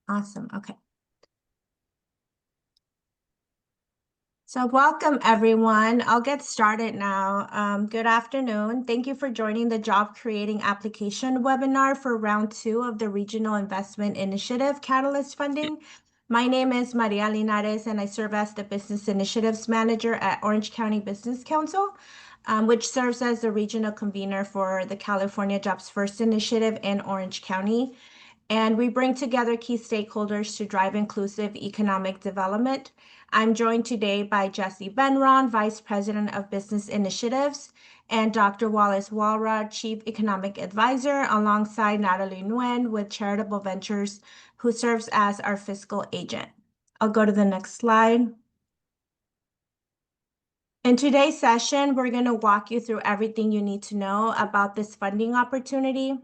Awesome. Okay. So welcome everyone. I'll get started now. Good afternoon. Thank you for joining the Job Creating Application webinar for round 2 of the Regional Investment Initiative Catalyst Funding. My name is Maria Linares and I serve as the Business Initiatives Manager at Orange County Business Council, which serves as the regional convener for the California Jobs First initiative in Orange County. And we bring together key stakeholders to drive inclusive economic development. I'm joined today by Jesse Benron, Vice President of Business Initiatives, and Dr. Wallace Walra, Chief Economic Advisor, alongside Natalie Nguyen with Charitable Ventures, who serves as our fiscal agent. I'll go to the next slide. In today's session, we're going to walk you through everything you need to know about this funding opportunity,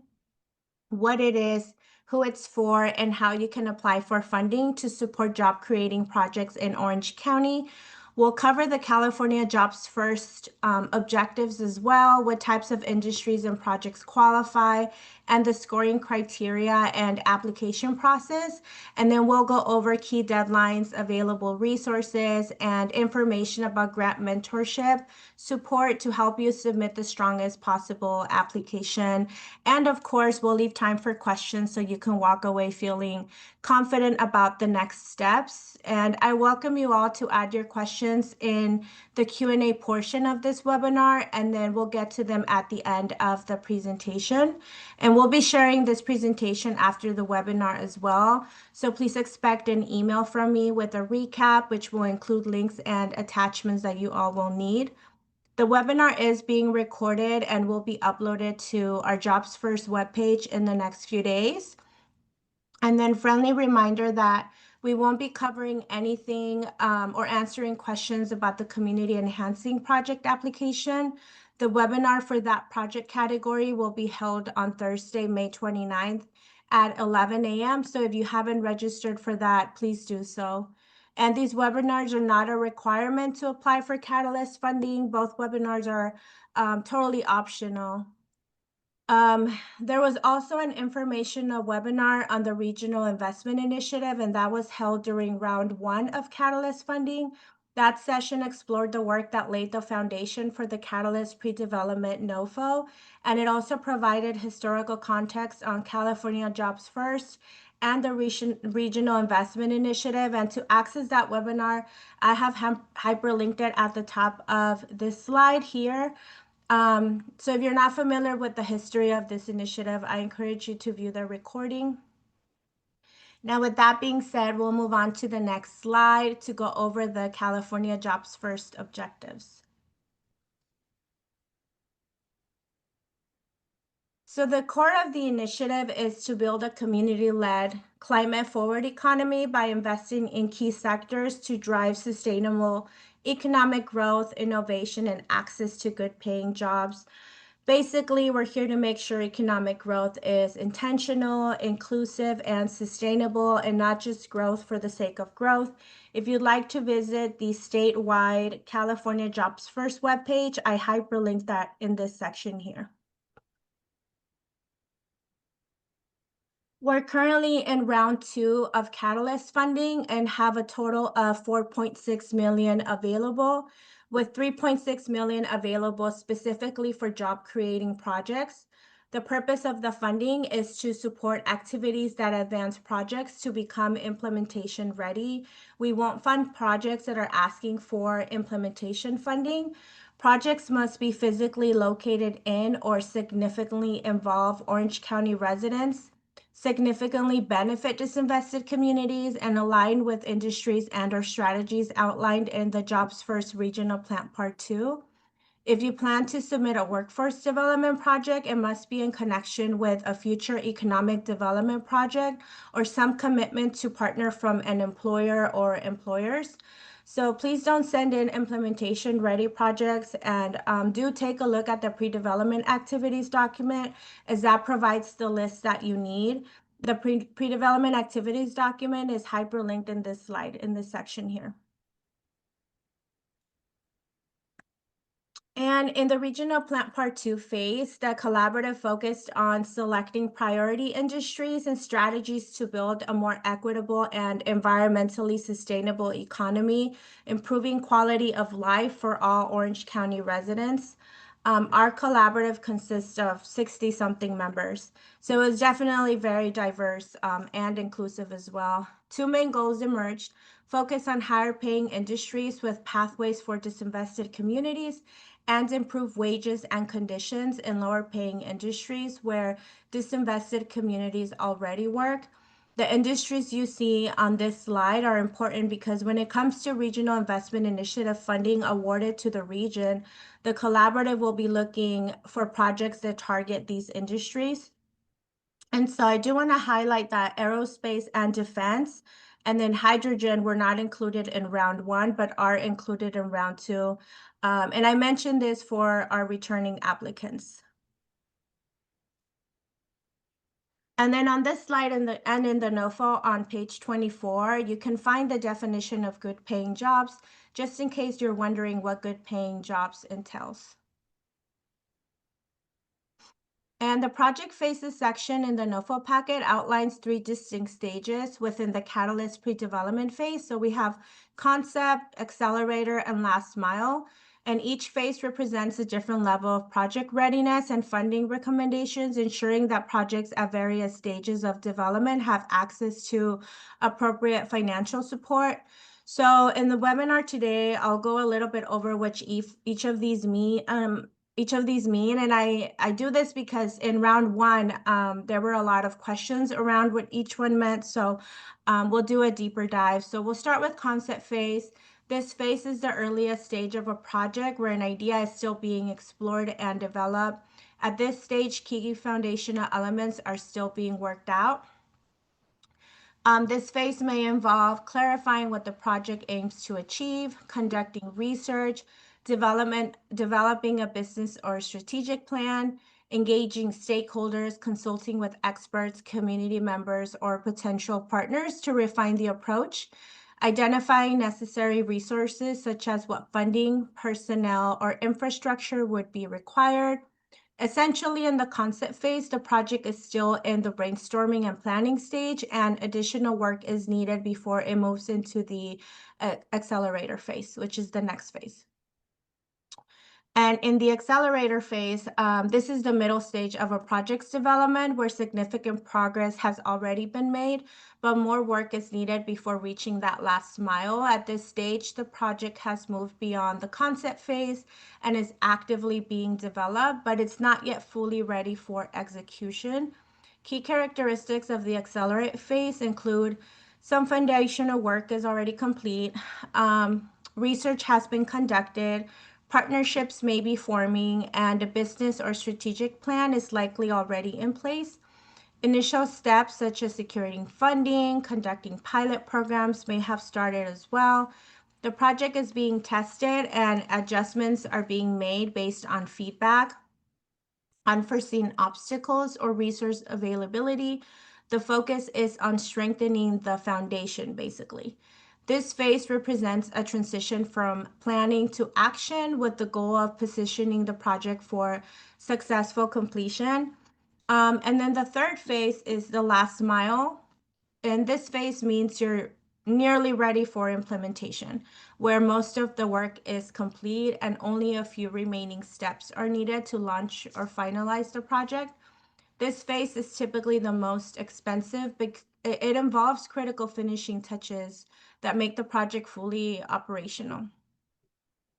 what it is, who it's for, and how you can apply for funding to support job creating projects in Orange County. We'll cover the California Jobs First objectives as well, what types of industries and projects qualify, and the scoring criteria and application process. And then we'll go over key deadlines, available resources, and information about grant mentorship support to help you submit the strongest possible application. And of course, we'll leave time for questions so you can walk away feeling confident about the next steps. And I welcome you all to add your questions in the Q&A portion of this webinar, and then we'll get to them at the end of the presentation. And we'll be sharing this presentation after the webinar as well. So please expect an email from me with a recap, which will include links and attachments that you all will need. The webinar is being recorded and will be uploaded to our Jobs First webpage in the next few days. And then friendly reminder that we won't be covering anything or answering questions about the community enhancing project application. The webinar for that project category will be held on Thursday, May 29th at 11 a.m. So if you haven't registered for that, please do so. And these webinars are not a requirement to apply for Catalyst funding. Both webinars are totally optional. There was also an informational webinar on the Regional Investment Initiative, and that was held during round 1 of Catalyst funding. That session explored the work that laid the foundation for the Catalyst pre-development NOFO, and it also provided historical context on California Jobs First and the Regional Investment Initiative. And to access that webinar, I have hyperlinked it at the top of this slide here. So if you're not familiar with the history of this initiative, I encourage you to view the recording. Now, with that being said, we'll move on to the next slide to go over the California Jobs First objectives. So the core of the initiative is to build a community-led, climate-forward economy by investing in key sectors to drive sustainable economic growth, innovation, and access to good-paying jobs. Basically, we're here to make sure economic growth is intentional, inclusive, and sustainable, and not just growth for the sake of growth. If you'd like to visit the statewide California Jobs First webpage, I hyperlinked that in this section here. We're currently in round 2 of Catalyst funding and have a total of 4.6 million available, with 3.6 million available specifically for job creating projects. The purpose of the funding is to support activities that advance projects to become implementation ready. We won't fund projects that are asking for implementation funding. Projects must be physically located in or significantly involve Orange County residents, significantly benefit disinvested communities, and align with industries and or strategies outlined in the Jobs First Regional Plan Part 2. If you plan to submit a workforce development project, it must be in connection with a future economic development project or some commitment to partner from an employer or employers. So please don't send in implementation ready projects, and do take a look at the pre-development activities document, as that provides the list that you need. The pre-development activities document is hyperlinked in this slide, in this section here. And in the regional plant part two phase, the collaborative focused on selecting priority industries and strategies to build a more equitable and environmentally sustainable economy, improving quality of life for all Orange County residents. Our collaborative consists of 60 something members. So it's definitely very diverse and inclusive as well. Two main goals emerged: focus on higher paying industries with pathways for disinvested communities, and improve wages and conditions in lower paying industries where disinvested communities already work. The industries you see on this slide are important because when it comes to regional investment initiative funding awarded to the region, the collaborative will be looking for projects that target these industries. And so I do want to highlight that aerospace and defense and then hydrogen were not included in round one, but are included in round two. And I mentioned this for our returning applicants. And then on this slide in the NOFO on page 24, you can find the definition of good paying jobs, just in case you're wondering what good paying jobs entails. And the project phases section in the NOFO packet outlines 3 distinct stages within the Catalyst pre-development phase. So we have concept, accelerator, and last mile. And each phase represents a different level of project readiness and funding recommendations, ensuring that projects at various stages of development have access to appropriate financial support. So in the webinar today, I'll go a little bit over which each of these mean. And I do this because in round one, there were a lot of questions around what each one meant. So we'll do a deeper dive. So we'll start with concept phase. This phase is the earliest stage of a project where an idea is still being explored and developed. At this stage, key foundational elements are still being worked out. This phase may involve clarifying what the project aims to achieve, conducting research, developing a business or strategic plan, engaging stakeholders, consulting with experts, community members, or potential partners to refine the approach, identifying necessary resources such as what funding, personnel, or infrastructure would be required. Essentially, in the concept phase, the project is still in the brainstorming and planning stage, and additional work is needed before it moves into the accelerator phase, which is the next phase. And in the accelerator phase, this is the middle stage of a project's development where significant progress has already been made, but more work is needed before reaching that last mile. At this stage, the project has moved beyond the concept phase and is actively being developed, but it's not yet fully ready for execution. Key characteristics of the accelerate phase include some foundational work is already complete, research has been conducted, partnerships may be forming, and a business or strategic plan is likely already in place. Initial steps such as securing funding, conducting pilot programs may have started as well. The project is being tested and adjustments are being made based on feedback, unforeseen obstacles, or resource availability. The focus is on strengthening the foundation, basically. This phase represents a transition from planning to action with the goal of positioning the project for successful completion. And then the third phase is the last mile. And this phase means you're nearly ready for implementation, where most of the work is complete and only a few remaining steps are needed to launch or finalize the project. This phase is typically the most expensive because it involves critical finishing touches that make the project fully operational.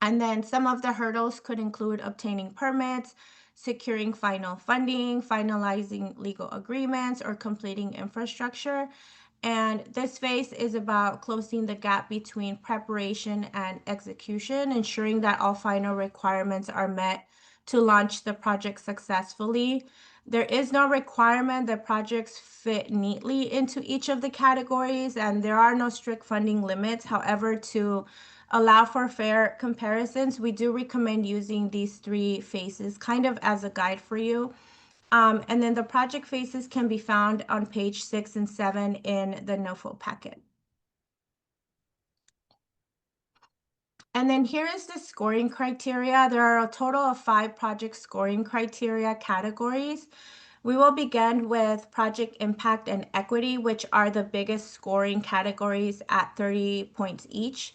And then some of the hurdles could include obtaining permits, securing final funding, finalizing legal agreements, or completing infrastructure. And this phase is about closing the gap between preparation and execution, ensuring that all final requirements are met to launch the project successfully. There is no requirement that projects fit neatly into each of the categories, and there are no strict funding limits. However, to allow for fair comparisons, we do recommend using these 3 phases kind of as a guide for you. And then the project phases can be found on page 6 and 7 in the NOFO packet. And then here is the scoring criteria. There are a total of 5 project scoring criteria categories. We will begin with project impact and equity, which are the biggest scoring categories at 30 points each.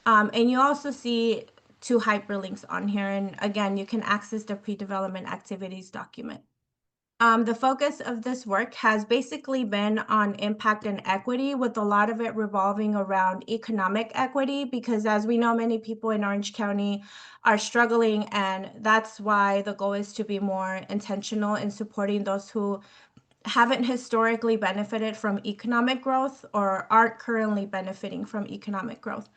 And you also see 2 hyperlinks on here. And again, you can access the pre-development activities document. The focus of this work has basically been on impact and equity, with a lot of it revolving around economic equity, because as we know, many people in Orange County are struggling, and that's why the goal is to be more intentional in supporting those who haven't historically benefited from economic growth or aren't currently benefiting from economic growth.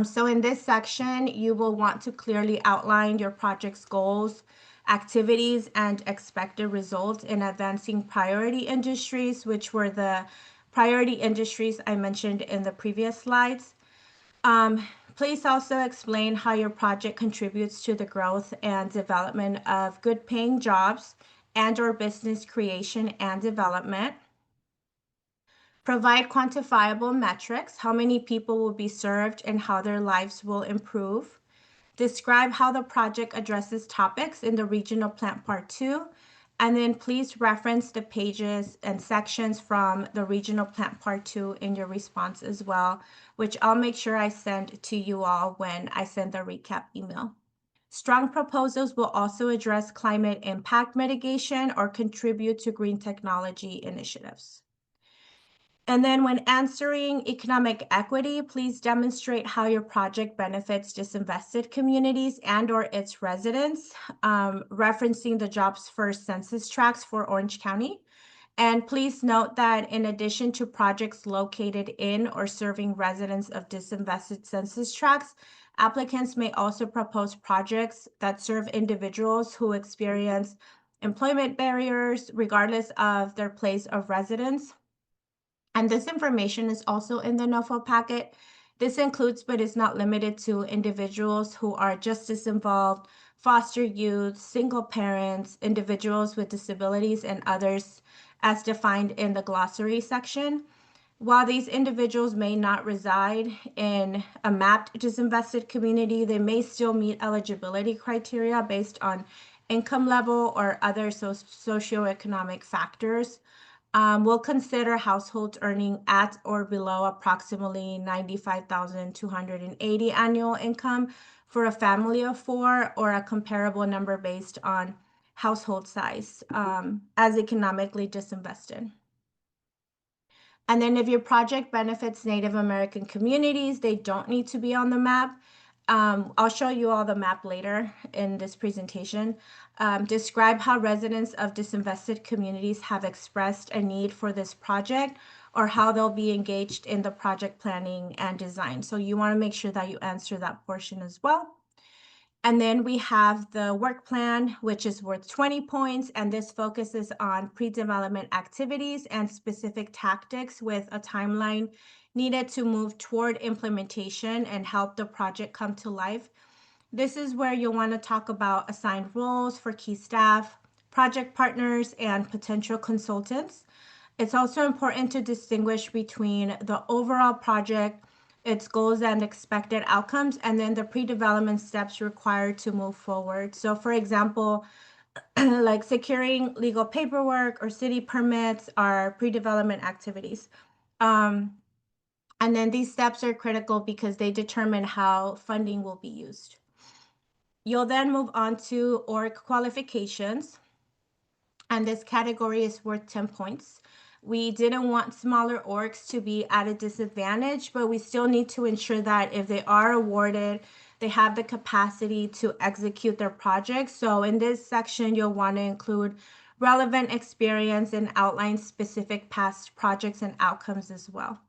So in this section, you will want to clearly outline your project's goals, activities, and expected results in advancing priority industries, which were the priority industries I mentioned in the previous slides. Please also explain how your project contributes to the growth and development of good paying jobs and/or business creation and development. Provide quantifiable metrics, how many people will be served and how their lives will improve. Describe how the project addresses topics in the regional plan part 2. And then please reference the pages and sections from the regional plan part 2 in your response as well, which I'll make sure I send to you all when I send the recap email. Strong proposals will also address climate impact mitigation or contribute to green technology initiatives. And then when answering economic equity, please demonstrate how your project benefits disinvested communities and/or its residents, referencing the Jobs First census tracts for Orange County. And please note that in addition to projects located in or serving residents of disinvested census tracts, applicants may also propose projects that serve individuals who experience employment barriers regardless of their place of residence. And this information is also in the NOFO packet. This includes, but is not limited to, individuals who are justice involved, foster youth, single parents, individuals with disabilities, and others as defined in the glossary section. While these individuals may not reside in a mapped disinvested community, they may still meet eligibility criteria based on income level or other socioeconomic factors. We'll consider households earning at or below approximately 95,280 annual income for a family of 4, or a comparable number based on household size, as economically disinvested. And then if your project benefits Native American communities, they don't need to be on the map. I'll show you all the map later in this presentation. Describe how residents of disinvested communities have expressed a need for this project, or how they'll be engaged in the project planning and design. So you want to make sure that you answer that portion as well. And then we have the work plan, which is worth 20 points, and this focuses on pre-development activities and specific tactics with a timeline needed to move toward implementation and help the project come to life. This is where you'll want to talk about assigned roles for key staff, project partners, and potential consultants. It's also important to distinguish between the overall project, its goals and expected outcomes, and then the pre-development steps required to move forward. So for example, like securing legal paperwork or city permits are pre-development activities. And then these steps are critical because they determine how funding will be used. You'll then move on to org qualifications, and this category is worth 10 points. We didn't want smaller orgs to be at a disadvantage, but we still need to ensure that if they are awarded, they have the capacity to execute their projects. So in this section, you'll want to include relevant experience and outline specific past projects and outcomes as well.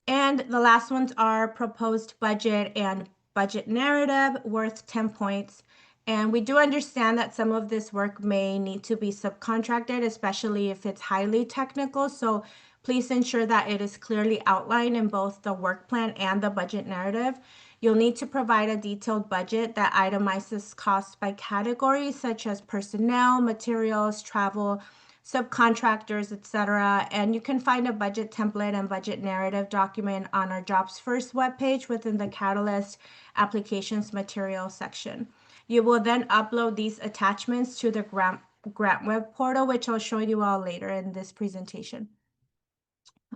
And the last ones are proposed budget and budget narrative, worth 10 points. And we do understand that some of this work may need to be subcontracted, especially if it's highly technical. So please ensure that it is clearly outlined in both the work plan and the budget narrative. You'll need to provide a detailed budget that itemizes costs by category, such as personnel, materials, travel, subcontractors, etc. And you can find a budget template and budget narrative document on our Jobs First webpage within the Catalyst Applications Material section. You will then upload these attachments to the grant web portal, which I'll show you all later in this presentation.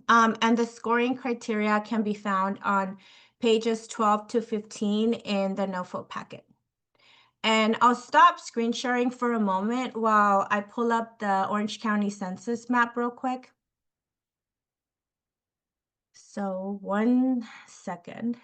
And the scoring criteria can be found on pages 12 to 15 in the NoFo packet. And I'll stop screen sharing for a moment while I pull up the Orange County census map real quick. So 1 second.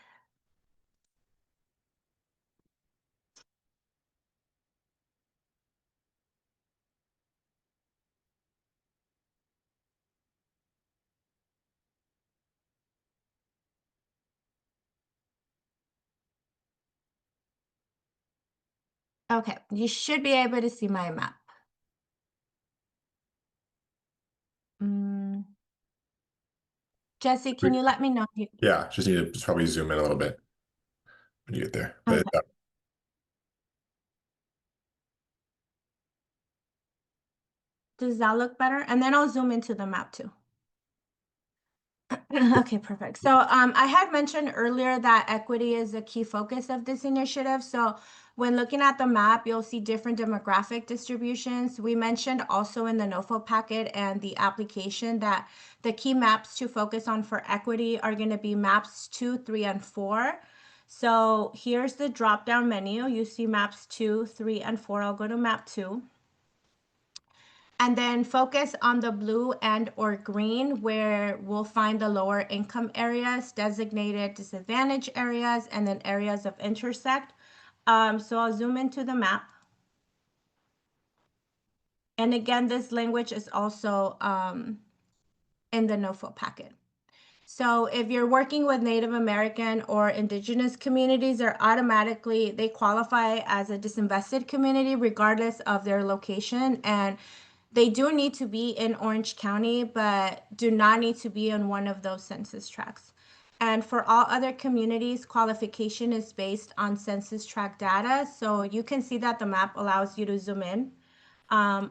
Okay, you should be able to see my map. Jesse, can you let me know? Yeah, just need to probably zoom in a little bit when you get there. Okay. Does that look better? And then I'll zoom into the map too. Okay, perfect. So I had mentioned earlier that equity is a key focus of this initiative. So when looking at the map, you'll see different demographic distributions. We mentioned also in the NOFO packet and the application that the key maps to focus on for equity are going to be maps 2, 3, and 4. So here's the drop-down menu. You see maps 2, 3, and 4. I'll go to map 2. And then focus on the blue and or green where we'll find the lower income areas, designated disadvantage areas, and then areas of intersect. So I'll zoom into the map. And again, this language is also in the NOFO packet. So if you're working with Native American or indigenous communities, they qualify as a disinvested community regardless of their location. And they do need to be in Orange County, but do not need to be in one of those census tracts. And for all other communities, qualification is based on census tract data. So you can see that the map allows you to zoom in,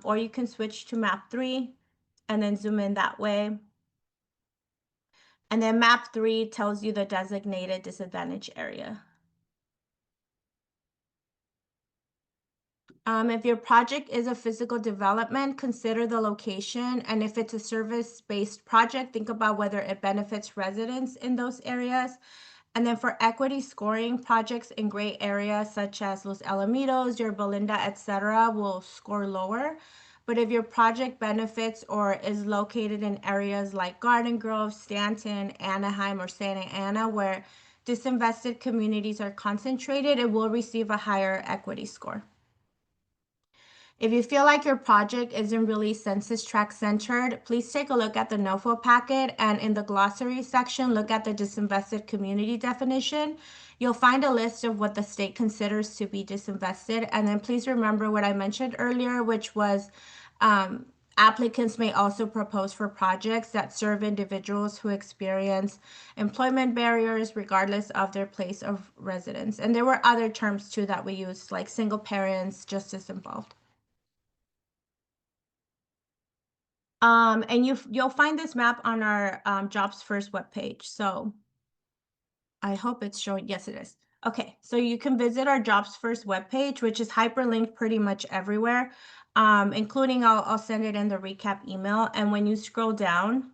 or you can switch to map 3 and then zoom in that way. And then map 3 tells you the designated disadvantage area. If your project is a physical development, consider the location. And if it's a service-based project, think about whether it benefits residents in those areas. And then for equity scoring, projects in gray areas such as Los Alamitos, Yorba Linda, etc., will score lower. But if your project benefits or is located in areas like Garden Grove, Stanton, Anaheim, or Santa Ana, where disinvested communities are concentrated, it will receive a higher equity score. If you feel like your project isn't really census tract centered, please take a look at the NOFO packet, and in the glossary section, look at the disinvested community definition. You'll find a list of what the state considers to be disinvested. And then please remember what I mentioned earlier, which was applicants may also propose for projects that serve individuals who experience employment barriers regardless of their place of residence. And there were other terms too that we used, like single parents, justice involved. And you'll find this map on our Jobs First webpage. So I hope it's showing. Yes, it is. Okay, so you can visit our Jobs First webpage, which is hyperlinked pretty much everywhere, including I'll send it in the recap email. And when you scroll down,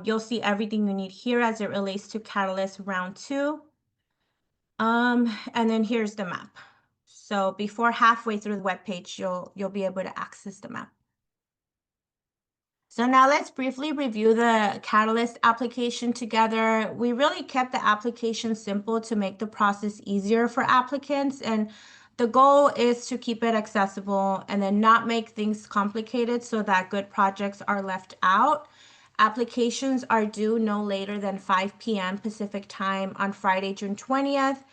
you'll see everything you need here as it relates to Catalyst Round 2. And then here's the map. So before halfway through the webpage, you'll be able to access the map. So now let's briefly review the Catalyst application together. We really kept the application simple to make the process easier for applicants. And the goal is to keep it accessible and then not make things complicated so that good projects are left out. Applications are due no later than 5 p.m. Pacific time on Friday, June 20th.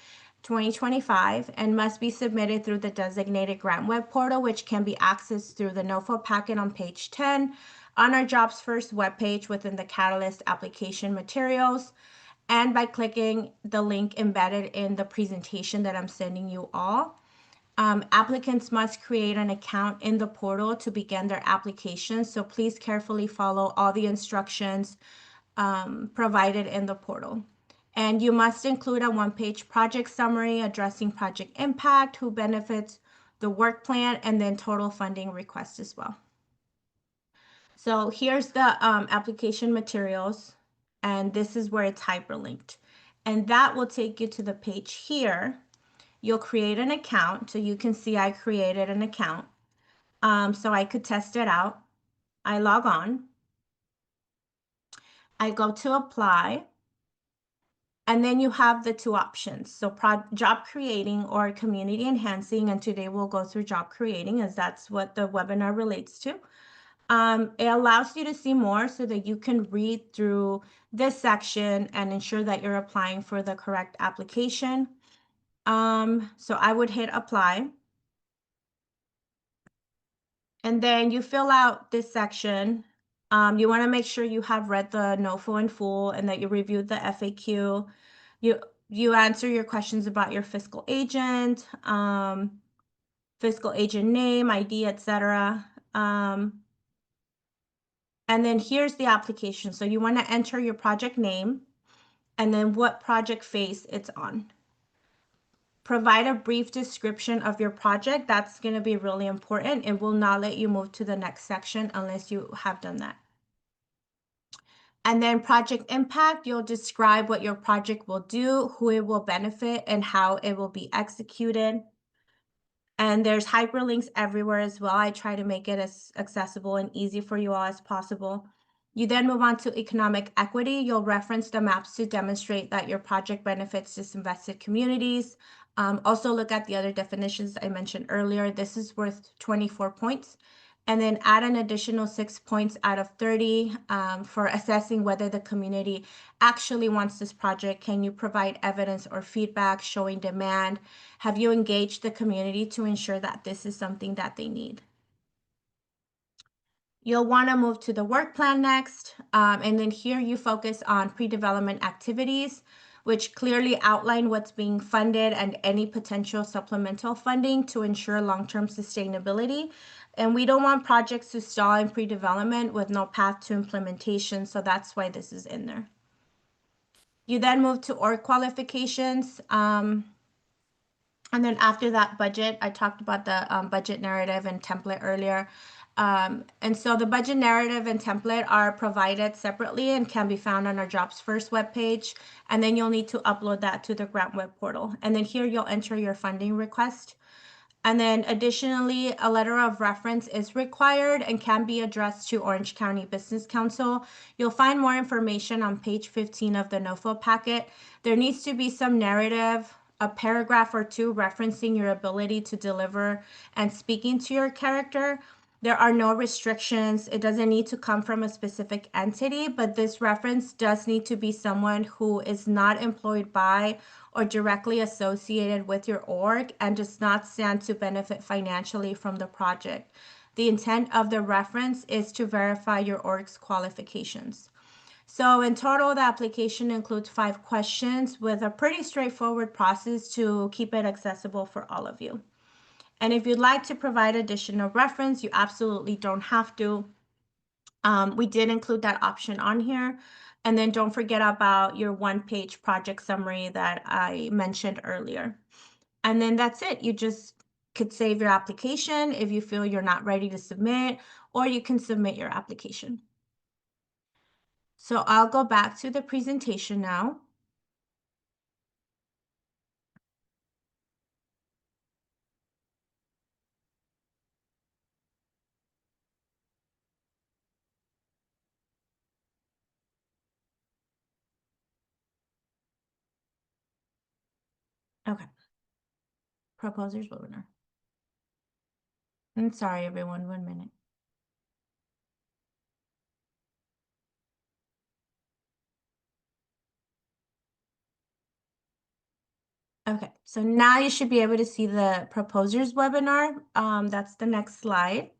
2025 and must be submitted through the designated grant web portal, which can be accessed through the NOFO packet on page 10 on our Jobs First webpage within the Catalyst application materials, and by clicking the link embedded in the presentation that I'm sending you all. Applicants must create an account in the portal to begin their application. So please carefully follow all the instructions provided in the portal. And you must include a one-page project summary addressing project impact, who benefits, the work plan, and then total funding request as well. So here's the application materials, and this is where it's hyperlinked. And that will take you to the page here. You'll create an account, so you can see I created an account. So I could test it out. I log on. I go to apply. And then you have the two options. So job creating or community enhancing. And today we'll go through job creating as that's what the webinar relates to. It allows you to see more so that you can read through this section and ensure that you're applying for the correct application. So I would hit apply. And then you fill out this section. You want to make sure you have read the NOFO in full and that you reviewed the FAQ. You answer your questions about your fiscal agent name, ID, etc. And then here's the application. So you want to enter your project name and then what project phase it's on. Provide a brief description of your project. That's going to be really important. It will not let you move to the next section unless you have done that. And then project impact, you'll describe what your project will do, who it will benefit, and how it will be executed. And there's hyperlinks everywhere as well. I try to make it as accessible and easy for you all as possible. You then move on to economic equity. You'll reference the maps to demonstrate that your project benefits disinvested communities. Also look at the other definitions I mentioned earlier. This is worth 24 points. And then add an additional 6 points out of 30 for assessing whether the community actually wants this project. Can you provide evidence or feedback showing demand? Have you engaged the community to ensure that this is something that they need? You'll want to move to the work plan next. And then here you focus on pre-development activities, which clearly outline what's being funded and any potential supplemental funding to ensure long-term sustainability. And we don't want projects to stall in pre-development with no path to implementation. So that's why this is in there. You then move to org qualifications. And then after that budget, I talked about the budget narrative and template earlier. And so the budget narrative and template are provided separately and can be found on our Jobs First webpage. And then you'll need to upload that to the grant web portal. And then here you'll enter your funding request. And then additionally, a letter of reference is required and can be addressed to Orange County Business Council. You'll find more information on page 15 of the NOFO packet. There needs to be some narrative, a paragraph or two referencing your ability to deliver and speaking to your character. There are no restrictions. It doesn't need to come from a specific entity, but this reference does need to be someone who is not employed by or directly associated with your org and does not stand to benefit financially from the project. The intent of the reference is to verify your org's qualifications. So in total, the application includes 5 questions with a pretty straightforward process to keep it accessible for all of you. And if you'd like to provide additional reference, you absolutely don't have to. We did include that option on here. And then don't forget about your one-page project summary that I mentioned earlier. And then that's it. You just could save your application if you feel you're not ready to submit, or you can submit your application. So I'll go back to the presentation now. Okay. Proposers webinar. I'm sorry, everyone, 1 minute. Okay, so now you should be able to see the proposers webinar. That's the next slide.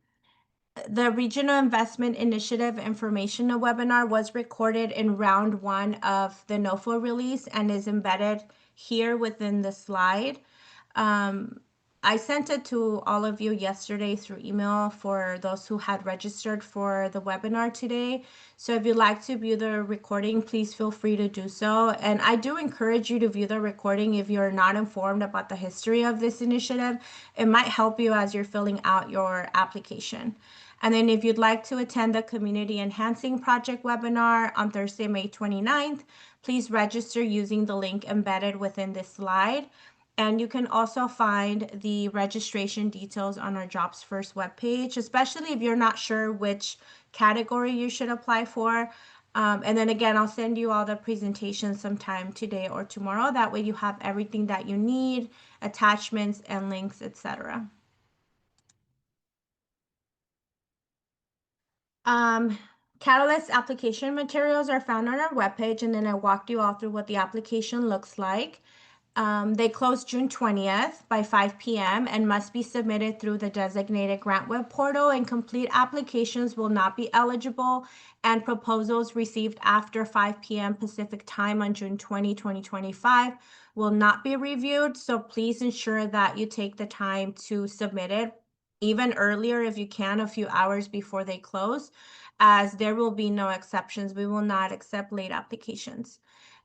The Regional Investment Initiative Informational webinar was recorded in round 1 of the NOFO release and is embedded here within the slide. I sent it to all of you yesterday through email for those who had registered for the webinar today. So if you'd like to view the recording, please feel free to do so. And I do encourage you to view the recording if you're not informed about the history of this initiative. It might help you as you're filling out your application. And then if you'd like to attend the Community Enhancing Project webinar on Thursday, May 29th, please register using the link embedded within this slide. And you can also find the registration details on our Jobs First webpage, especially if you're not sure which category you should apply for. And then again, I'll send you all the presentations sometime today or tomorrow. That way you have everything that you need, attachments and links, etc. Um, Catalyst application materials are found on our webpage, and then I walked you all through what the application looks like. They close June 20th by 5 p.m. and must be submitted through the designated grant web portal, and complete applications will not be eligible, and proposals received after 5 p.m. Pacific time on June 2025 will not be reviewed. So please ensure that you take the time to submit it even earlier if you can, a few hours before they close, as there will be no exceptions. We will not accept late applications.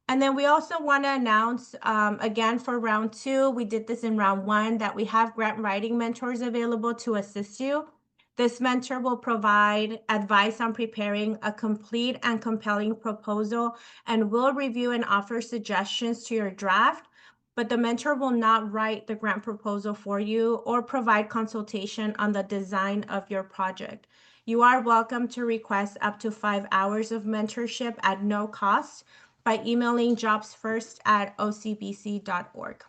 And then we also want to announce, again, for round two, we did this in round one, that we have grant writing mentors available to assist you. This mentor will provide advice on preparing a complete and compelling proposal and will review and offer suggestions to your draft, but the mentor will not write the grant proposal for you or provide consultation on the design of your project. You are welcome to request up to 5 hours of mentorship at no cost by emailing jobsfirst@ocbc.org.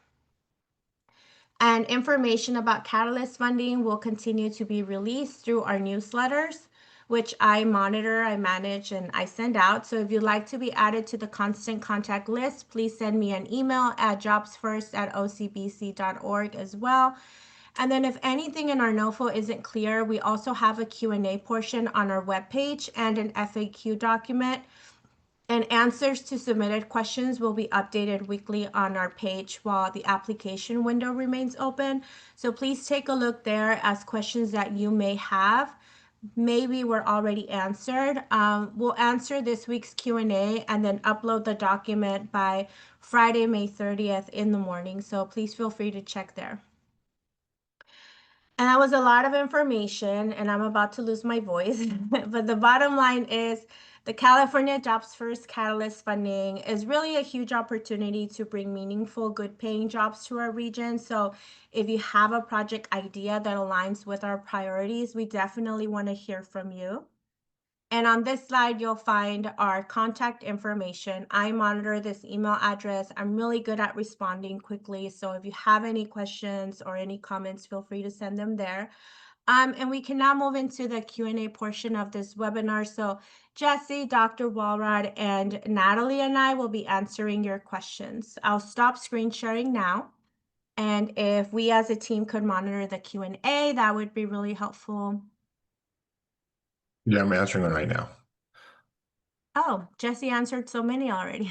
And information about Catalyst funding will continue to be released through our newsletters, which I monitor, I manage, and I send out. So if you'd like to be added to the constant contact list, please send me an email at jobsfirst@ocbc.org as well. And then if anything in our NOFO isn't clear, we also have a Q&A portion on our webpage and an FAQ document. And answers to submitted questions will be updated weekly on our page while the application window remains open. So please take a look there, as questions that you may have maybe were already answered. We'll answer this week's Q&A and then upload the document by Friday, May 30th in the morning. So please feel free to check there. And that was a lot of information, and I'm about to lose my voice. But the bottom line is the California Jobs First Catalyst funding is really a huge opportunity to bring meaningful, good paying jobs to our region. So if you have a project idea that aligns with our priorities, we definitely want to hear from you. And on this slide, you'll find our contact information. I monitor this email address. I'm really good at responding quickly. So if you have any questions or any comments, feel free to send them there. And we can now move into the Q&A portion of this webinar. So Jesse, Dr. Walrod, and Natalie and I will be answering your questions. I'll stop screen sharing now. And if we as a team could monitor the Q&A, that would be really helpful. Yeah, I'm answering one right now. Oh, Jesse answered so many already.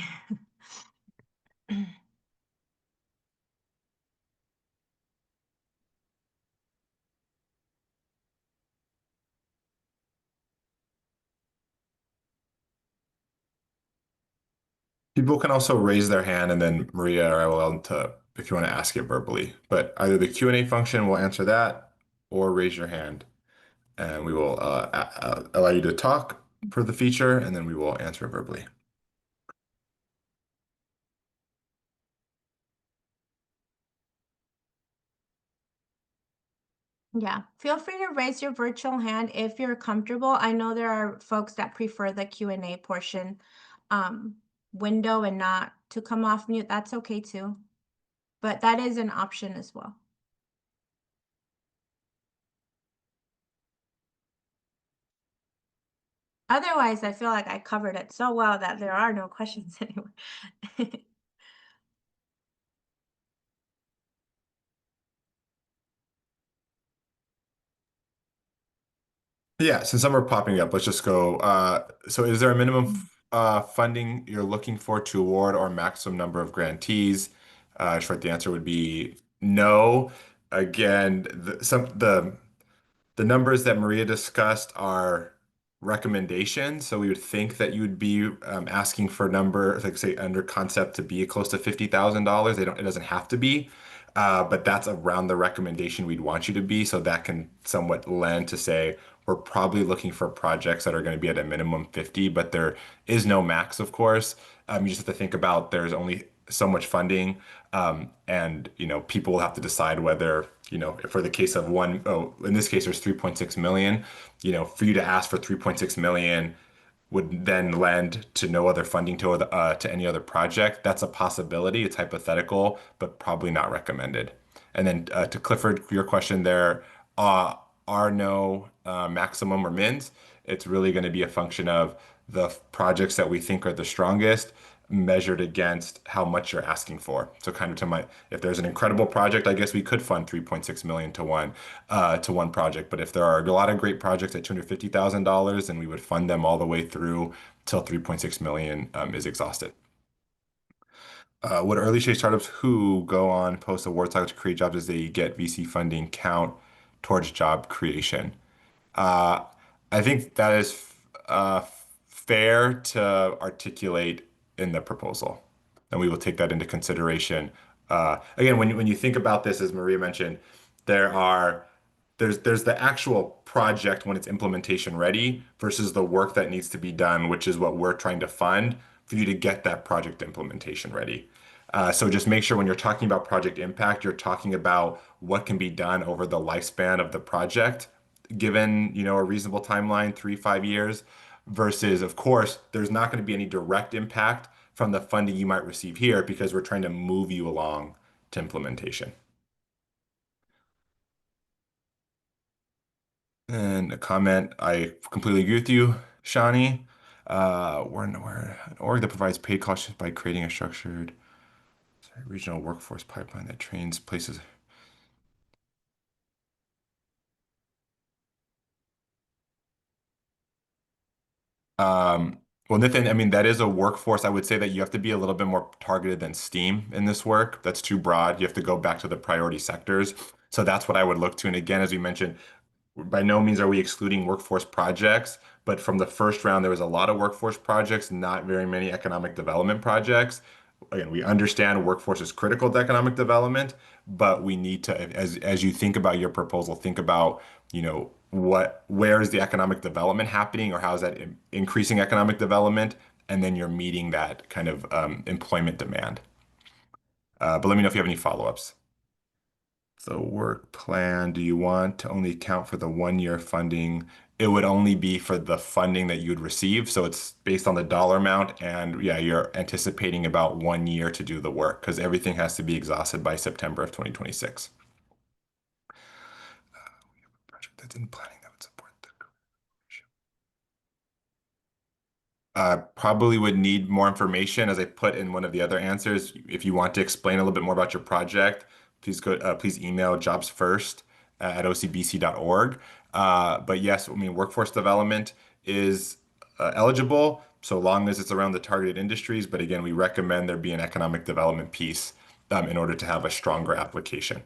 People can also raise their hand, and then Maria or I will to if you want to ask it verbally. But either the Q&A function will answer that, or raise your hand, and we will allow you to talk for the feature, and then we will answer it verbally. Yeah, feel free to raise your virtual hand if you're comfortable. I know there are folks that prefer the Q&A portion um, window and not to come off mute. That's okay too. But that is an option as well. Otherwise, I feel like I covered it so well that there are no questions anymore. Yeah, since some are popping up, let's just go. So is there a minimum funding you're looking for to award or maximum number of grantees? Short, the answer would be no. again, the numbers that Maria discussed are recommendations. So we would think that you would be asking for a number, like say under concept to be close to $50,000. It doesn't have to be, but that's around the recommendation we'd want you to be. So that can somewhat lend to say we're probably looking for projects that are going to be at a minimum 50, but there is no max, of course. You just have to think about there's only so much funding, and people will have to decide whether for the case of one, oh, in this case there's 3.6 million. For you to ask for 3.6 million would then lend to no other funding to any other project. That's a possibility. It's hypothetical, but probably not recommended. And then to Clifford, your question there, uh, are no maximum or mins. It's really going to be a function of the projects that we think are the strongest measured against how much you're asking for. So kind of if there's an incredible project, I guess we could fund 3.6 million to one project. But if there are a lot of great projects at $250,000, then we would fund them all the way through till 3.6 million is exhausted. Would early stage startups who go on post award cycle to create jobs as they get VC funding count towards job creation? Uh, I think that is fair to articulate in the proposal, and we will take that into consideration. Again, when you think about this, as Maria mentioned, there are there's the actual project when it's implementation ready versus the work that needs to be done, which is what we're trying to fund for you to get that project implementation ready. So just make sure when you're talking about project impact, you're talking about what can be done over the lifespan of the project, given, a reasonable timeline, 3, 5 years, versus, of course, there's not going to be any direct impact from the funding you might receive here because we're trying to move you along to implementation. And a comment, I completely agree with you, Shani. We're an org that provides paid costs by creating a structured regional workforce pipeline that trains places. Um, well, Nathan, I mean, that is a workforce. I would say that you have to be a little bit more targeted than STEAM in this work. That's too broad. You have to go back to the priority sectors. So that's what I would look to. And again, as we mentioned, by no means are we excluding workforce projects, but from the first round, there was a lot of workforce projects, not very many economic development projects. Again, we understand workforce is critical to economic development, but we need to, as you think about your proposal, think about, where is the economic development happening, or how is that increasing economic development, and then you're meeting that kind of employment demand. But let me know if you have any follow-ups. The work plan, do you want to only count for the 1 year funding? It would only be for the funding that you'd receive. So it's based on the dollar amount. And yeah, you're anticipating about 1 year to do the work because everything has to be exhausted by September of 2026. Project that's in planning that would support the probably would need more information, as I put in one of the other answers. If you want to explain a little bit more about your project, please email jobsfirst at ocbc.org. But yes, I mean, workforce development is eligible so long as it's around the targeted industries. But again, we recommend there be an economic development piece in order to have a stronger application.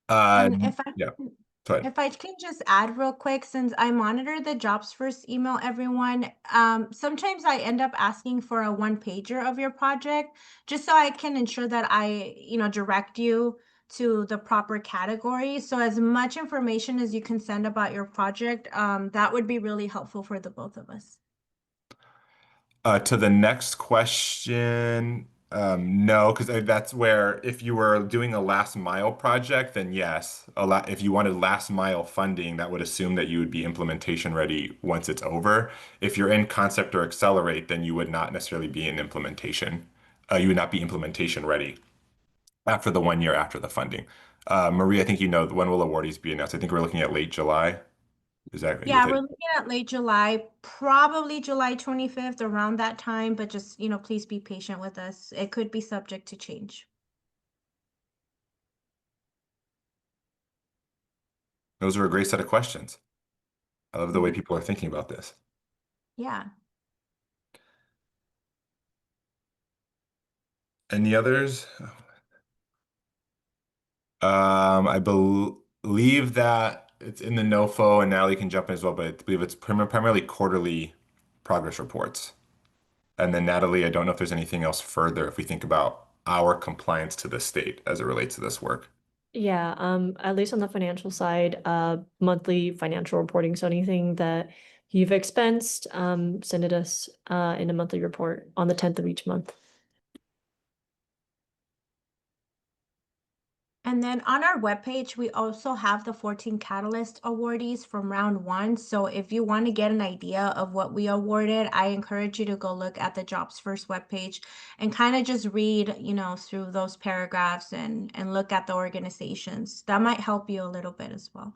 Uh, And if I yeah, go ahead. If I can just add real quick, since I monitor the jobs first email everyone, sometimes I end up asking for a one pager of your project just so I can ensure that I, direct you to the proper category. So as much information as you can send about your project, that would be really helpful for the both of us. To the next question, no, because that's where if you were doing a last mile project, then yes. If you wanted last mile funding, that would assume that you would be implementation ready once it's over. If you're in concept or accelerate, then you would not necessarily be in implementation. You would not be implementation ready after the 1 year after the funding. Marie, I think when will awardees be announced? I think we're looking at late July. Is that Yeah, we're looking at late July, probably July 25th, around that time, but just, please be patient with us. It could be subject to change. Those are a great set of questions. I love the way Mhm. people are thinking about this. Yeah. Any others? I believe that it's in the NOFO, and Natalie can jump in as well, but I believe it's primarily quarterly progress reports. And then Natalie, I don't know if there's anything else further if we think about our compliance to the state as it relates to this work. Yeah, at least on the financial side, monthly financial reporting. So anything that you've expensed, send it us in a monthly report on the 10th of each month. And then on our webpage, we also have the 14 Catalyst awardees from round one. So if you want to get an idea of what we awarded, I encourage you to go look at the Jobs First webpage and kind of just read, through those paragraphs and look at the organizations. That might help you a little bit as well.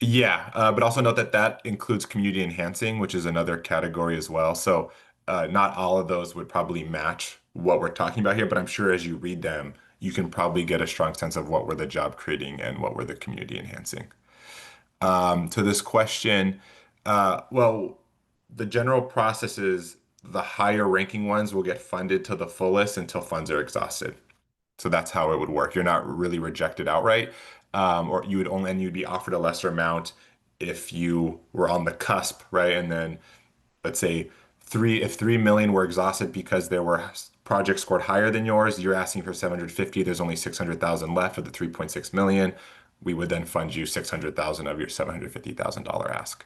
Yeah, but also note that that includes community enhancing, which is another category as well. So not all of those would probably match what we're talking about here, but I'm sure as you read them, you can probably get a strong sense of what were the job creating and what were the community enhancing. To this question, well, the general process is the higher ranking ones will get funded to the fullest until funds are exhausted. So that's how it would work. You're not really rejected outright, or you would only and you'd be offered a lesser amount if you were on the cusp, right? And then let's say if 3 million were exhausted because there were projects scored higher than yours, you're asking for 750. There's only 600,000 left of the 3.6 million. We would then fund you 600,000 of your $750,000 ask.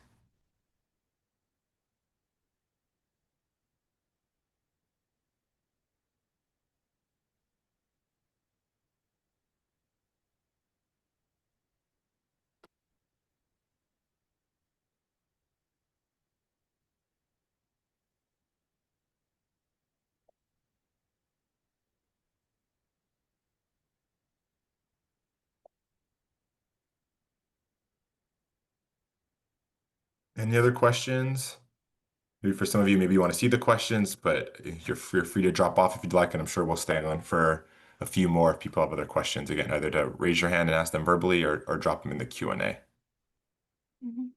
Any other questions? Maybe for some of you, maybe you want to see the questions, but you're free to drop off if you'd like, and I'm sure we'll stay on for a few more if people have other questions. Again, either to raise your hand and ask them verbally or drop them in the Q&A. Mhm.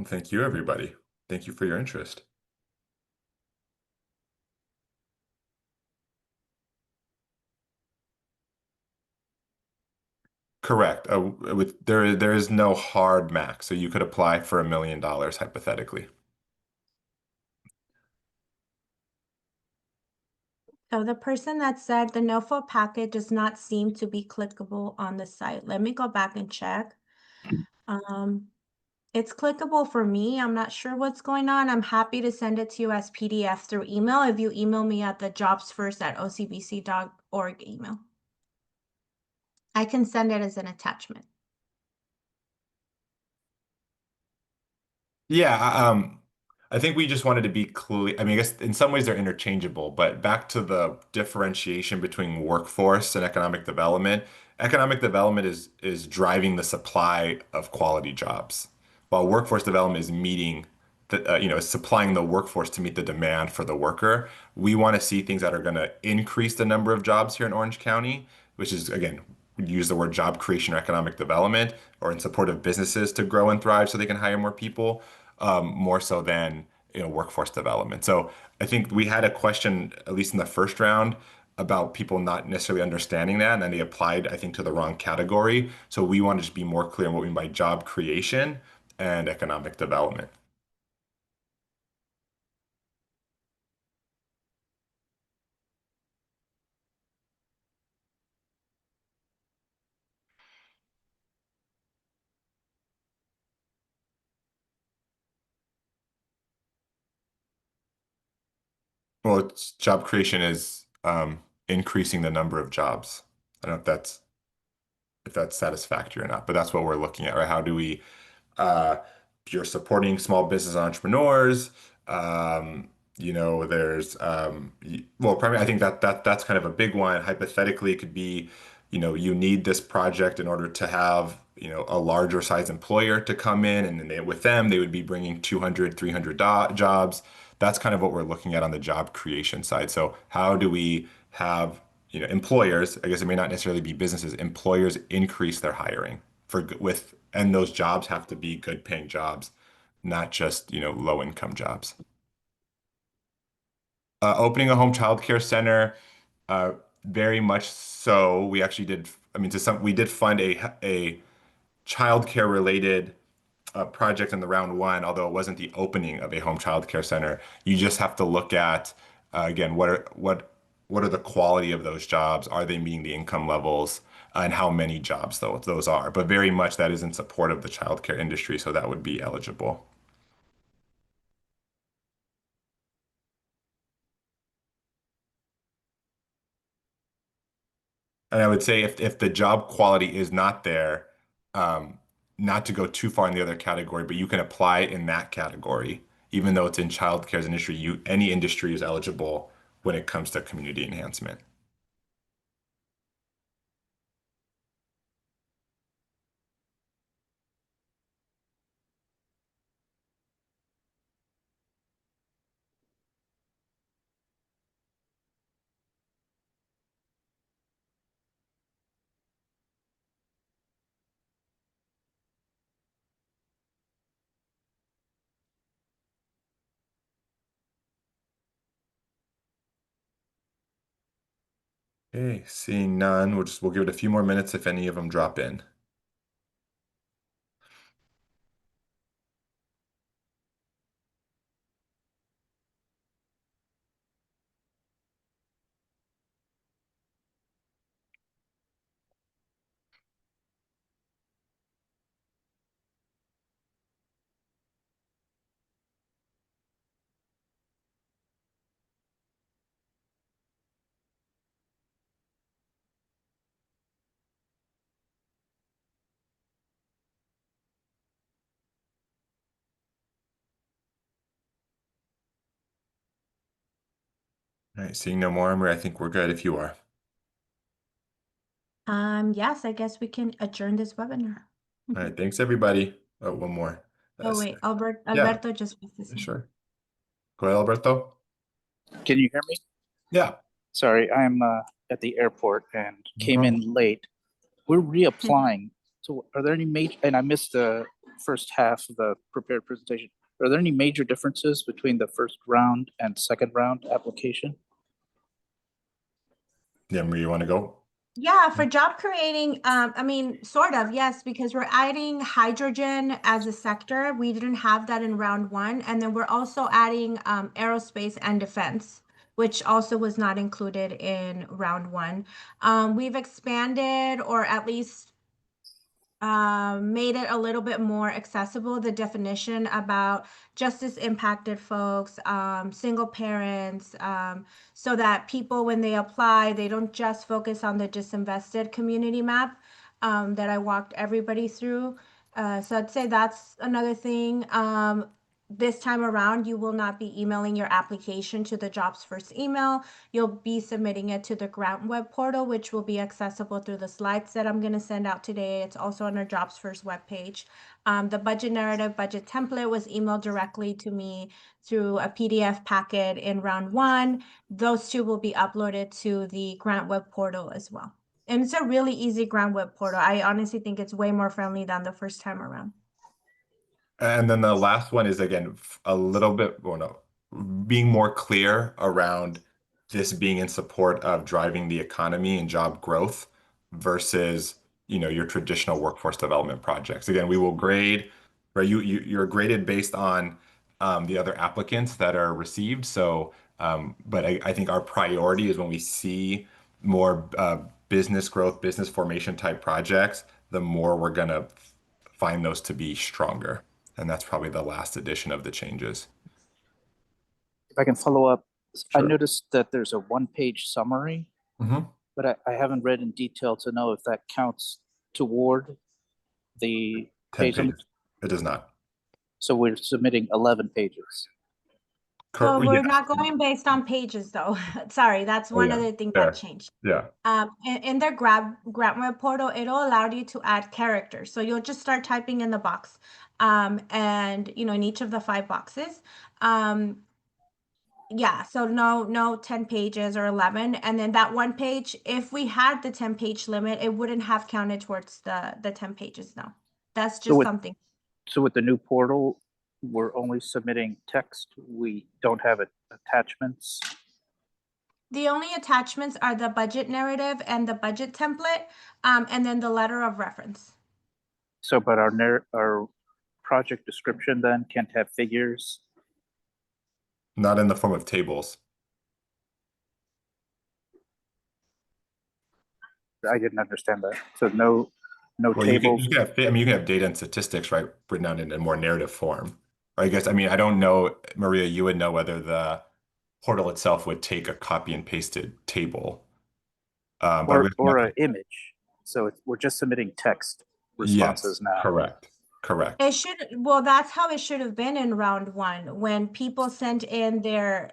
Thank you, everybody. Thank you for your interest. Correct. There is no hard max, so you could apply for $1 million hypothetically. So the person that said the NOFO packet does not seem to be clickable on the site. Let me go back and check. Um, it's clickable for me. I'm not sure what's going on. I'm happy to send it to you as PDF through email if you email me at the jobsfirst@ocbc.org email. I can send it as an attachment. Yeah, I think we just wanted to be clear. I mean, I guess in some ways they're interchangeable, but back to the differentiation between workforce and economic development. Economic development is driving the supply of quality jobs, while workforce development is meeting is supplying the workforce to meet the demand for the worker. We want to see things that are going to increase the number of jobs here in Orange County, which is again, we use the word job creation or economic development, or in support of businesses to grow and thrive so they can hire more people more so than workforce development. So I think we had a question, at least in the first round, about people not necessarily understanding that, and then they applied, I think, to the wrong category. So we want to just be more clear on what we mean by job creation and economic development. Well, job creation is increasing the number of jobs. I don't know if that's satisfactory or not, but that's what we're looking at, right? How do we uh, you're supporting small business entrepreneurs. There's well, primarily, I think that's kind of a big one. Hypothetically, it could be, you need this project in order to have, a larger size employer to come in, and then with them, they would be bringing 200, 300 jobs. that's kind of what we're looking at on the job creation side. So how do we have, employers, I guess it may not necessarily be businesses, employers increase their hiring and those jobs have to be good paying jobs, not just, low income jobs. Opening a home child care center, uh, very much so. We actually did, I mean, we did fund a childcare related project in the round one, although it wasn't the opening of a home child care center. You just have to look at, again, what are the quality of those jobs? Are they meeting the income levels? And how many jobs those are? But very much that is in support of the childcare industry, so that would be eligible. And I would say if the job quality is not there, um, not to go too far in the other category, but you can apply in that category, even though it's in childcare's industry, any industry is eligible when it comes to community enhancement. Okay, seeing none, we'll give it a few more minutes if any of them drop in. All right, seeing no more, Amber, I think we're good if you are. Yes, I guess we can adjourn this webinar. All right, thanks everybody. Oh, one more. Oh wait, Yeah, Alberto just was the same. sure. Go ahead, Alberto. Can you hear me? Yeah. Sorry, I'm at the airport and No came problem. in late. We're reapplying. So are there any major, and I missed the first half of the prepared presentation. Are there any major differences between the first round and second round application? Yeah, Maria, you want to go? Yeah, for job creating, I mean, sort of, yes, because we're adding hydrogen as a sector. We didn't have that in round one. And then we're also adding aerospace and defense, which also was not included in round one. We've expanded or at least made it a little bit more accessible, the definition about justice impacted folks, single parents, so that people, when they apply, they don't just focus on the disinvested community map that I walked everybody through. So I'd say that's another thing. This time around, you will not be emailing your application to the Jobs First email. You'll be submitting it to the grant web portal, which will be accessible through the slides that I'm going to send out today. It's also on our Jobs First webpage. The budget narrative, budget template was emailed directly to me through a PDF packet in round one. Those two will be uploaded to the grant web portal as well. And it's a really easy grant web portal. I honestly think it's way more friendly than the first time around. And then the last one is again a little bit, well, no, being more clear around this being in support of driving the economy and job growth versus, your traditional workforce development projects. Again, we will grade, right? You're graded based on the other applicants that are received. So, but I think our priority is when we see more business growth, business formation type projects, the more we're gonna find those to be stronger. And that's probably the last edition of the changes. If I can follow up, I Sure. noticed that there's a one-page summary, but I haven't read in detail to know if that counts toward the 10 page. pages. It does not. So we're submitting 11 pages. So we're Yeah. not going based on pages though. Sorry, that's Oh, one yeah. other thing Fair. that changed. Yeah. In their grant web portal, it'll allow you to add characters. So you'll just start typing in the box. And in each of the 5 boxes. Yeah, so no 10 pages or 11. And then that one page, if we had the 10-page limit, it wouldn't have counted towards the 10 pages. No, that's So just with- something. So with the new portal, we're only submitting text. We don't have attachments. The only attachments are the budget narrative and the budget template, and then the letter of reference. So, but our project description then can't have figures. Not in the form of tables. I didn't understand that. So no Well, tables. you can have, I mean, you can have data and statistics, right, written down in a more narrative form. Or I guess, I mean, I don't know, Maria, you would know whether the portal itself would take a copy and pasted table. But Or an image. So we're just submitting text responses yes, now. correct. It should, well, that's how it should have been in round one. When people sent in their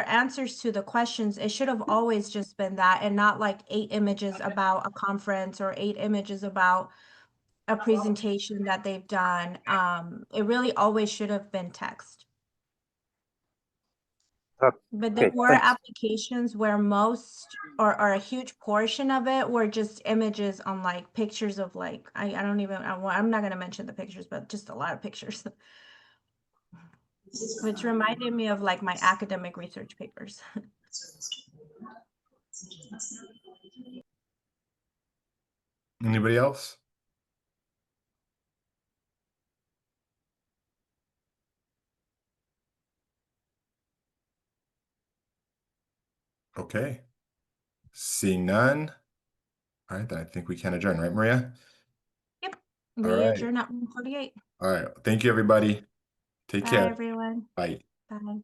answers to the questions, it should have always just been that, and not like 8 images about a conference or 8 images about a presentation that they've done. It really always should have been text. But there Okay, were thanks. applications where most or a huge portion of it were just images on like pictures of like, I'm not going to mention the pictures, but just a lot of pictures. Which reminded me of like my academic research papers. Anybody else? Okay. Seeing none. All right, then I think we can adjourn, right, Maria? Yep. All We right. adjourn at 1:48. All right. Thank you, everybody. Take Bye, care. everyone. Bye. Bye.